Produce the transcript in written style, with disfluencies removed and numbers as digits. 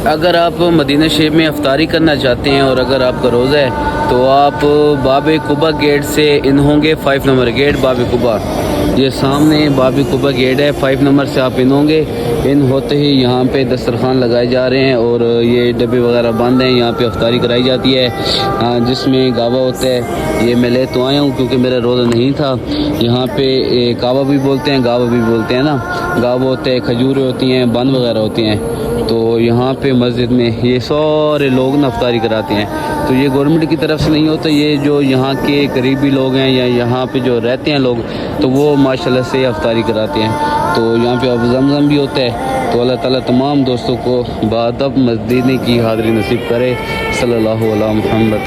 अगर आप मदीना शरीफ में अफ्तारी करना चाहते हैं और अगर आपका रोज़ा है तो आप बाब कुबा गेट से इन होंगे। 5 नंबर गेट बाब कुबा, ये सामने बाब कुबा गेट है। 5 नंबर से आप इन होंगे। इन होते ही यहाँ पे दस्तरखान लगाए जा रहे हैं और ये डब्बे वगैरह बंद हैं। यहाँ पे अफ्तारी कराई जाती है जिसमें गावा होता है। ये मैं ले तो आया हूँ क्योंकि मेरा रोज़ा नहीं था। यहाँ पे कावा भी बोलते हैं, गावा भी बोलते हैं ना। गावा होते हैं, खजूरें होती हैं, बन वगैरह होती हैं। तो यहाँ पे मस्जिद में ये सारे लोग ना अफ्तारी कराते हैं। तो ये गवर्नमेंट की तरफ से नहीं होता, ये जो यहाँ के करीबी लोग हैं या यहाँ पे जो रहते हैं लोग, तो वो माशाल्लाह से अफ्तारी कराते हैं। तो यहाँ पे अब ज़मज़म भी होता है। तो अल्लाह ताला तमाम दोस्तों को बाअदब मस्जिद की हाज़िरी नसीब करे। सल्लल्लाहु अलैहि मुहम्मद।